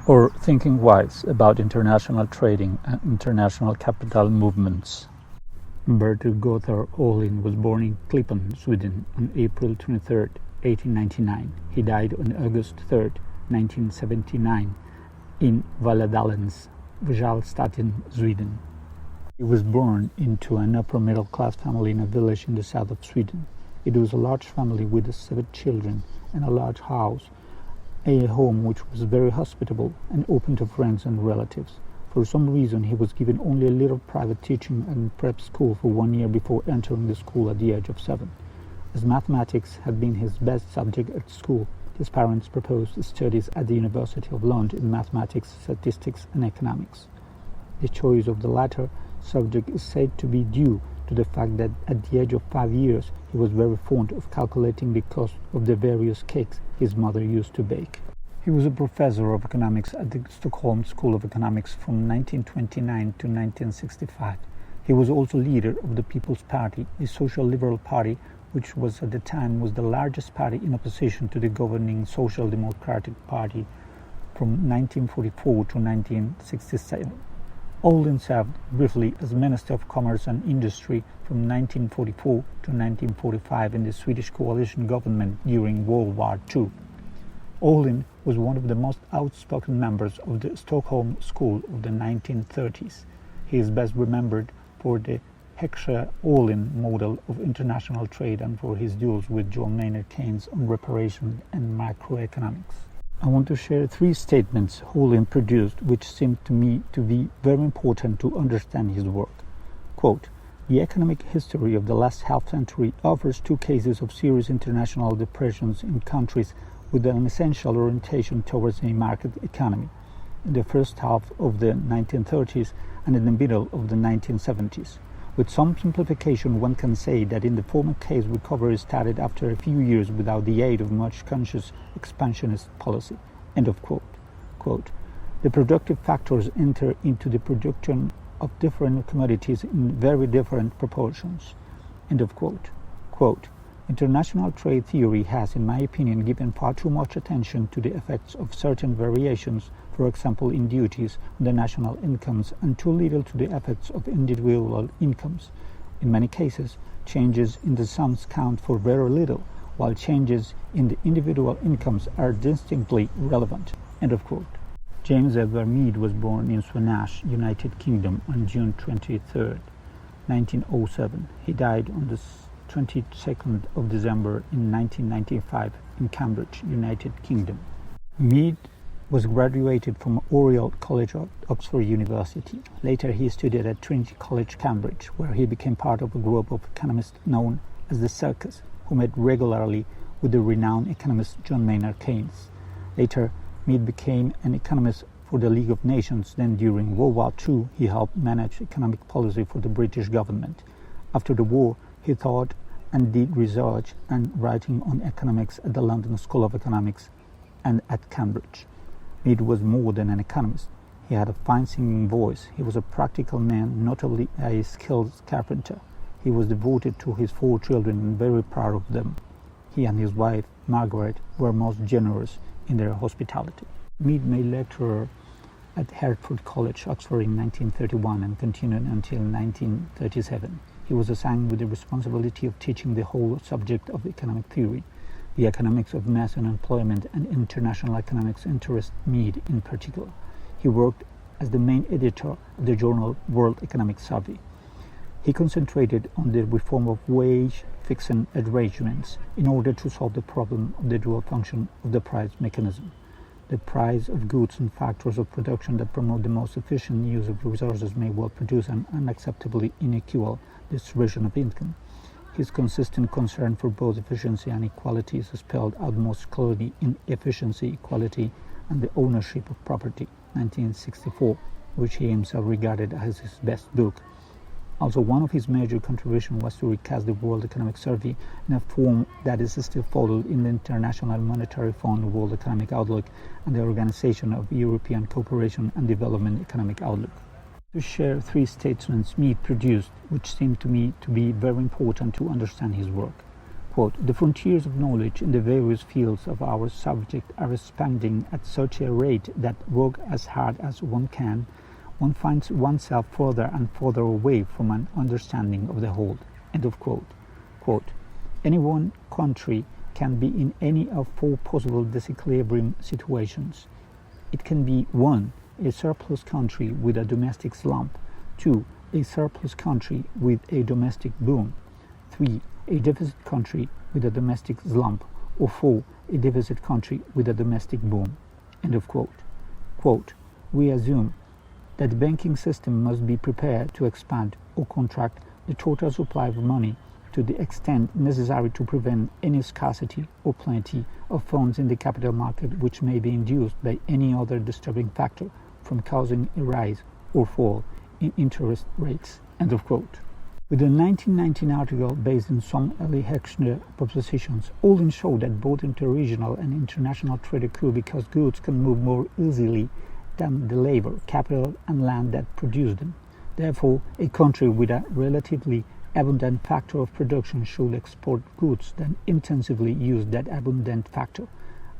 or Thinking Wise about International Trading and International Capital Movements. Bertil Gotthard Ohlin was born in Klippen, Sweden on April 23, 1899. He died on August 3, 1979 in Valladolid, Vasalstaden, Sweden. He was born into an upper-middle-class family in a village in the south of Sweden. It was a large family with 7 children and a large house, a home which was very hospitable and open to friends and relatives. For some reason, he was given only a little private teaching and prep school for 1 year before entering the school at the age of 7. As mathematics had been his best subject at school, his parents proposed studies at the University of Lund in mathematics, statistics, and economics. The choice of the latter subject is said to be due to the fact that at the age of 5 years, he was very fond of calculating the cost of the various cakes his mother used to bake. He was a professor of economics at the Stockholm School of Economics from 1929 to 1965. He was also leader of the People's Party, the Social Liberal Party, which was at the time was the largest party in opposition to the governing Social Democratic Party from 1944 to 1967. Ohlin served briefly as Minister of Commerce and Industry from 1944 to 1945 in the Swedish coalition government during World War II. Ohlin was one of the most outspoken members of the Stockholm School of the 1930s. He is best remembered for the Heckscher-Ohlin model of international trade and for his duels with John Maynard Keynes on reparation and macroeconomics. I want to share 3 statements Ohlin produced which seem to me to be very important to understand his work. Quote, "The economic history of the last half-century offers 2 cases of serious international depressions in countries with an essential orientation towards a market economy, in the first half of the 1930s and in the middle of the 1970s. With some simplification, one can say that in the former case, recovery started after a few years without the aid of much conscious expansionist policy." End of quote. Quote, "The productive factors enter into the production of different commodities in very different proportions." End of quote. Quote, "International trade theory has, in my opinion, given far too much attention to the effects of certain variations, for example in duties, on the national incomes, and too little to the effects of individual incomes. In many cases, changes in the sums count for very little, while changes in the individual incomes are distinctly relevant." End of quote. James Edward Meade was born in Swanage, United Kingdom on June 23, 1907. He died on the 22nd of December in 1995 in Cambridge, United Kingdom. Meade was graduated from Oriel College at Oxford University. Later he studied at Trinity College, Cambridge, where he became part of a group of economists known as the Circus, who met regularly with the renowned economist John Maynard Keynes. Later, Meade became an economist for the League of Nations. Then during World War II, he helped manage economic policy for the British government. After the war, he taught and did research and writing on economics at the London School of Economics and at Cambridge. Meade was more than an economist. He had a fine singing voice. He was a practical man, notably a skilled carpenter. He was devoted to his 4 children and very proud of them. He and his wife, Margaret, were most generous in their hospitality. Meade made lecturer at Hertford College, Oxford in 1931 and continued until 1937. He was assigned with the responsibility of teaching the whole subject of economic theory. The economics of mass unemployment and international economics interest Meade in particular. He worked as the main editor of the journal World Economic Survey. He concentrated on the reform of wage fixing arrangements in order to solve the problem of the dual function of the price mechanism. The price of goods and factors of production that promote the most efficient use of resources may well produce an unacceptably unequal distribution of income. His consistent concern for both efficiency and equality is spelled out most clearly in Efficiency, Equality, and the Ownership of Property, 1964, which he himself regarded as his best book. Also, one of his major contributions was to recast the World Economic Survey in a form that is still followed in the International Monetary Fund, World Economic Outlook, and the Organization of European Cooperation and Development Economic Outlook. To share 3 statements Meade produced, which seem to me to be very important to understand his work. Quote, "The frontiers of knowledge in the various fields of our subject are expanding at such a rate that, work as hard as one can, one finds oneself further and further away from an understanding of the whole." End of quote. Quote, "Any one country can be in any of four possible disequilibrium situations. It can be 1. A surplus country with a domestic slump, 2. A surplus country with a domestic boom, 3. A deficit country with a domestic slump, or 4. A deficit country with a domestic boom." End of quote. Quote, "We assume that the banking system must be prepared to expand or contract the total supply of money to the extent necessary to prevent any scarcity or plenty of funds in the capital market which may be induced by any other disturbing factor from causing a rise or fall in interest rates." End of quote. With a 1919 article based on some early Heckscher propositions, Ohlin showed that both interregional and international trade occur because goods can move more easily than the labor, capital, and land that produce them. Therefore, a country with a relatively abundant factor of production should export goods that intensively use that abundant factor,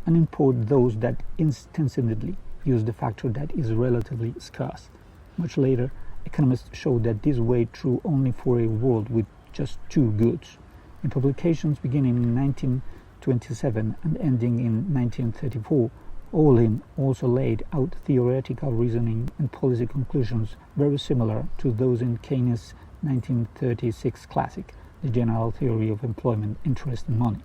and import those that intensively use the factor that is relatively scarce. Much later, economists showed that this weighed true only for a world with just two goods. In publications beginning in 1927 and ending in 1934, Ohlin also laid out theoretical reasoning and policy conclusions very similar to those in Keynes' 1936 classic, The General Theory of Employment, Interest and Money.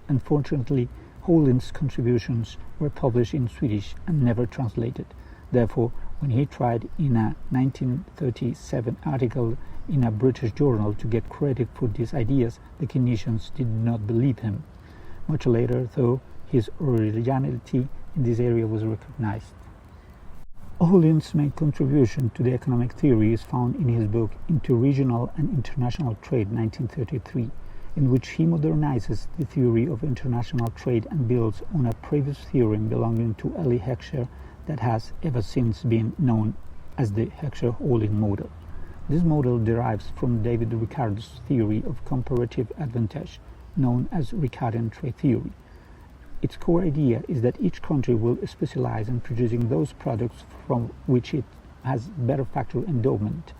Unfortunately, Ohlin's contributions were published in Swedish and never translated. Therefore, when he tried in a 1937 article in a British journal to get credit for these ideas, the Keynesians did not believe him. Much later, though, his originality in this area was recognized. Ohlin's main contribution to the economic theory is found in his book Interregional and International Trade, 1933, in which he modernizes the theory of international trade and builds on a previous theorem belonging to early Heckscher that has ever since been known as the Heckscher-Ohlin model. This model derives from David Ricardo's theory of comparative advantage, known as Ricardian trade theory. Its core idea is that each country will specialize in producing those products from which it has better factor endowment.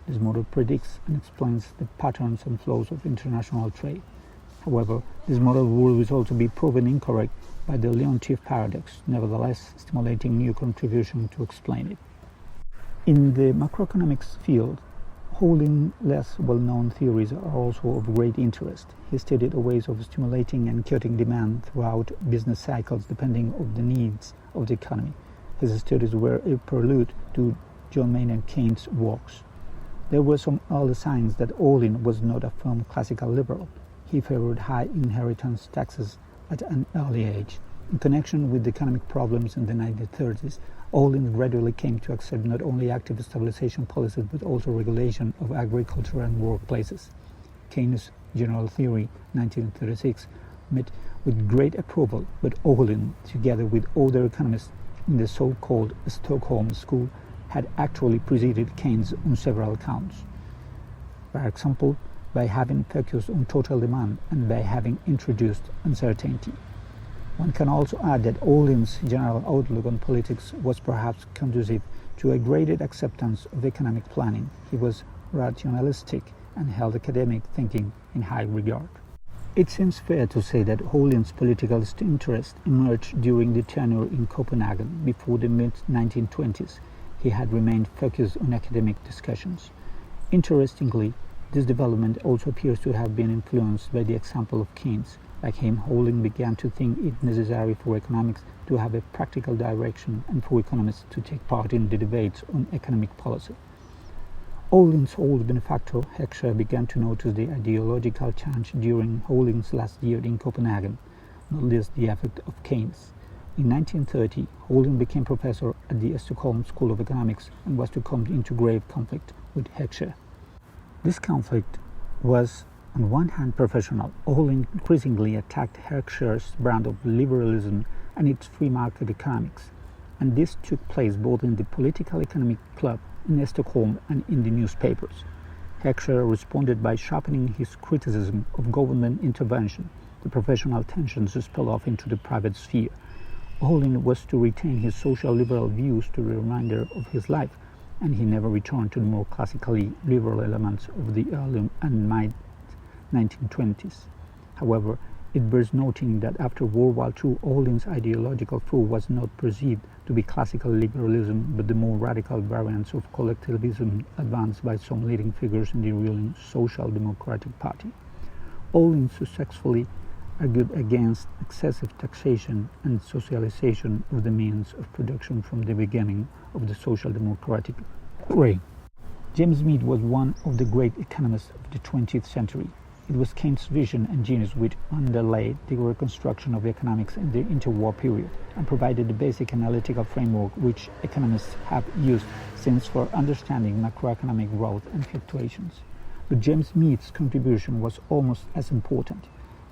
This model predicts and explains the patterns and flows of international trade. However, this model will also be proven incorrect by the Leontief paradox, nevertheless stimulating new contribution to explain it. In the macroeconomics field, Ohlin's less well-known theories are also of great interest. He studied ways of stimulating and cutting demand throughout business cycles depending on the needs of the economy. His studies were a prelude to John Maynard Keynes' works. There were some early signs that Ohlin was not a firm classical liberal. He favored high inheritance taxes at an early age. In connection with the economic problems in the 1930s, Ohlin gradually came to accept not only active stabilization policies but also regulation of agriculture and workplaces. Keynes' General Theory, 1936, met with great approval, but Ohlin, together with other economists in the so-called Stockholm School, had actually preceded Keynes on several counts. For example, by having focused on total demand and by having introduced uncertainty. One can also add that Ohlin's general outlook on politics was perhaps conducive to a greater acceptance of economic planning. He was rationalistic and held academic thinking in high regard. It seems fair to say that Ohlin's political interest emerged during the tenure in Copenhagen. Before the mid-1920s, he had remained focused on academic discussions. Interestingly, this development also appears to have been influenced by the example of Keynes. Like him, Ohlin began to think it necessary for economics to have a practical direction and for economists to take part in the debates on economic policy. Ohlin's old benefactor, Heckscher, began to notice the ideological change during Ohlin's last year in Copenhagen, not least the effect of Keynes. In 1930, Ohlin became professor at the Stockholm School of Economics and was to come into grave conflict with Heckscher. This conflict was, on one hand, professional. Ohlin increasingly attacked Heckscher's brand of liberalism and its free market economics, and this took place both in the political economic club in Stockholm and in the newspapers. Heckscher responded by sharpening his criticism of government intervention. The professional tensions spill off into the private sphere. Ohlin was to retain his social liberal views to the remainder of his life, and he never returned to the more classically liberal elements of the early and mid 1920s. However, it bears noting that after World War II, Ohlin's ideological foe was not perceived to be classical liberalism, but the more radical variants of collectivism advanced by some leading figures in the ruling Social Democratic Party. Ohlin successfully argued against excessive taxation and socialization of the means of production from the beginning of the Social Democratic reign. James Meade was one of the great economists of the 20th century. It was Keynes' vision and genius which underlaid the reconstruction of economics in the interwar period and provided the basic analytical framework which economists have used since for understanding macroeconomic growth and fluctuations. But James Meade's contribution was almost as important.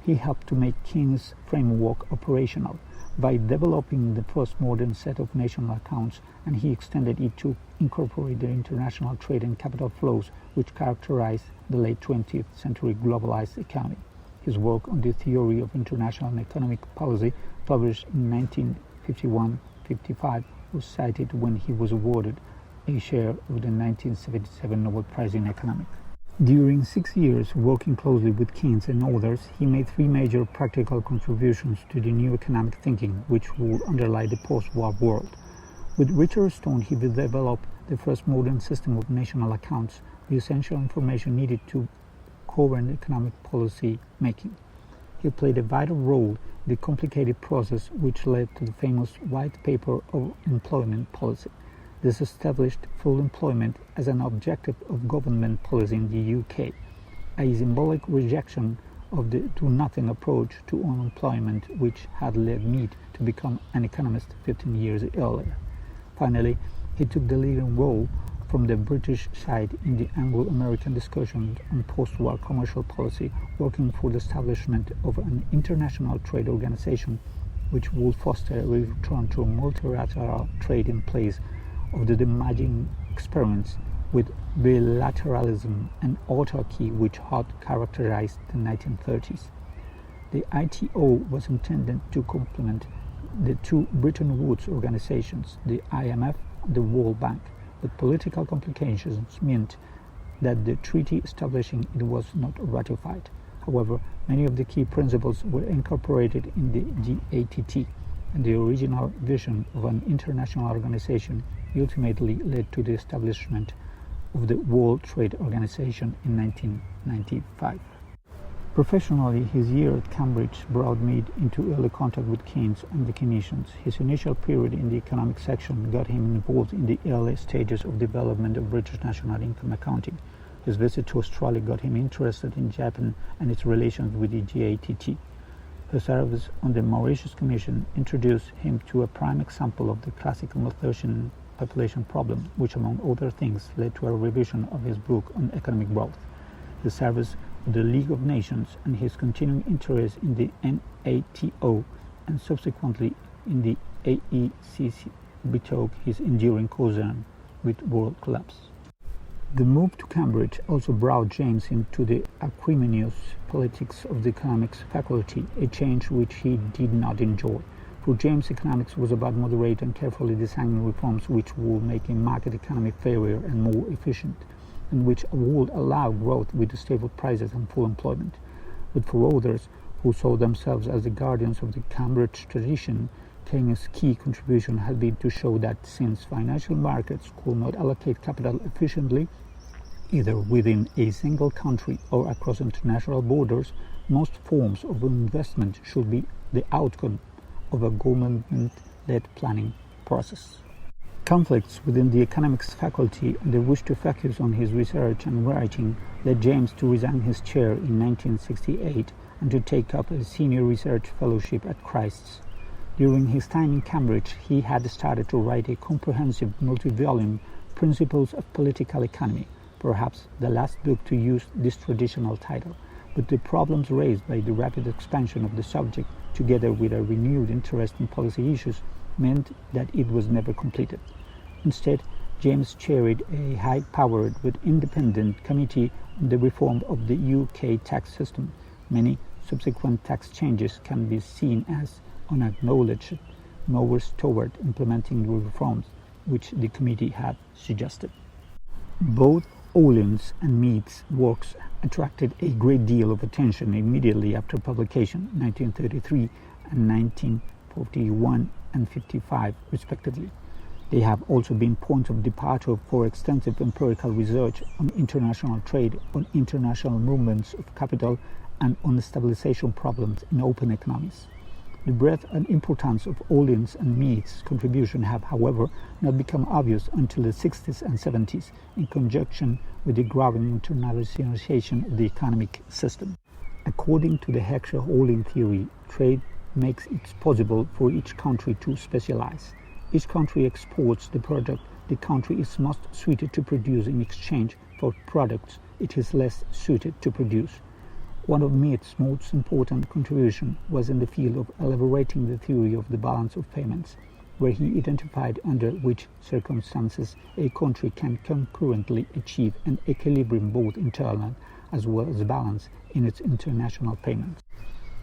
He helped to make Keynes' framework operational by developing the first modern set of national accounts, and he extended it to incorporate the international trade and capital flows which characterized the late 20th century globalized economy. His work on the theory of international economic policy, published in 1951-55, was cited when he was awarded a share of the 1977 Nobel Prize in Economics. During 6 years working closely with Keynes and others, he made 3 major practical contributions to the new economic thinking which would underlie the post-war world. With Richard Stone, he developed the first modern system of national accounts, the essential information needed to govern economic policy making. He played a vital role in the complicated process which led to the famous White Paper of Employment Policy. This established full employment as an objective of government policy in the UK, a symbolic rejection of the do-nothing approach to unemployment which had led Meade to become an economist 15 years earlier. Finally, he took the leading role from the British side in the Anglo-American discussions on post-war commercial policy, working for the establishment of an international trade organization which would foster a return to multilateral trade in place of the damaging experiments with bilateralism and autarky which had characterized the 1930s. The ITO was intended to complement the 2 Bretton Woods organizations, the IMF and the World Bank, but political complications meant that the treaty establishing it was not ratified. However, many of the key principles were incorporated in the GATT, and the original vision of an international organization ultimately led to the establishment of the World Trade Organization in 1995. Professionally, his year at Cambridge brought Meade into early contact with Keynes and the Keynesians. His initial period in the economic section got him involved in the early stages of development of British national income accounting. His visit to Australia got him interested in Japan and its relations with the GATT. His service on the Mauritius Commission introduced him to a prime example of the classical Malthusian population problem, which among other things led to a revision of his book on economic growth. His service with the League of Nations and his continuing interest in the NATO and subsequently in the AECC betook his enduring concern with world collapse. The move to Cambridge also brought James into the acrimonious politics of the economics faculty, a change which he did not enjoy. For James, economics was about moderate and carefully designing reforms which would make a market economy fairer and more efficient, and which would allow growth with stable prices and full employment. But for others, who saw themselves as the guardians of the Cambridge tradition, Keynes' key contribution had been to show that since financial markets could not allocate capital efficiently, either within a single country or across international borders, most forms of investment should be the outcome of a government-led planning process. Conflicts within the economics faculty and the wish to focus on his research and writing led James to resign his chair in 1968 and to take up a senior research fellowship at Christ's. During his time in Cambridge, he had started to write a comprehensive multi-volume Principles of Political Economy, perhaps the last book to use this traditional title, but the problems raised by the rapid expansion of the subject, together with a renewed interest in policy issues, meant that it was never completed. Instead, James chaired a high-powered but independent committee the reform of the UK tax system, many subsequent tax changes can be seen as unacknowledged moves toward implementing the reforms which the committee had suggested. Both Ohlin's and Meade's works attracted a great deal of attention immediately after publication, 1933 and 1941 and 55 respectively. They have also been points of departure for extensive empirical research on international trade, on international movements of capital, and on the stabilization problems in open economies. The breadth and importance of Ohlin's and Meade's contribution have, however, not become obvious until the 60s and 70s, in conjunction with the growing internationalization of the economic system. According to the Heckscher-Ohlin theory, trade makes it possible for each country to specialize. Each country exports the product the country is most suited to produce in exchange for products it is less suited to produce. One of Meade's most important contributions was in the field of elaborating the theory of the balance of payments, where he identified under which circumstances a country can concurrently achieve an equilibrium both internal as well as balance in its international payments.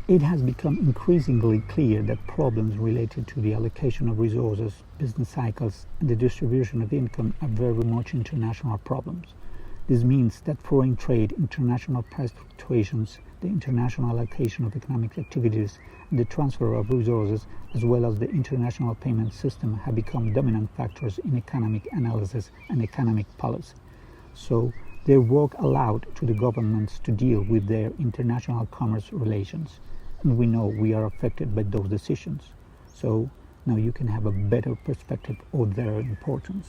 It has become increasingly clear that problems related to the allocation of resources, business cycles, and the distribution of income are very much international problems. This means that foreign trade, international price fluctuations, the international allocation of economic activities, and the transfer of resources, as well as the international payment system, have become dominant factors in economic analysis and economic policy. So, their work allowed to the governments to deal with their international commerce relations. And we know we are affected by those decisions. So, now you can have a better perspective of their importance.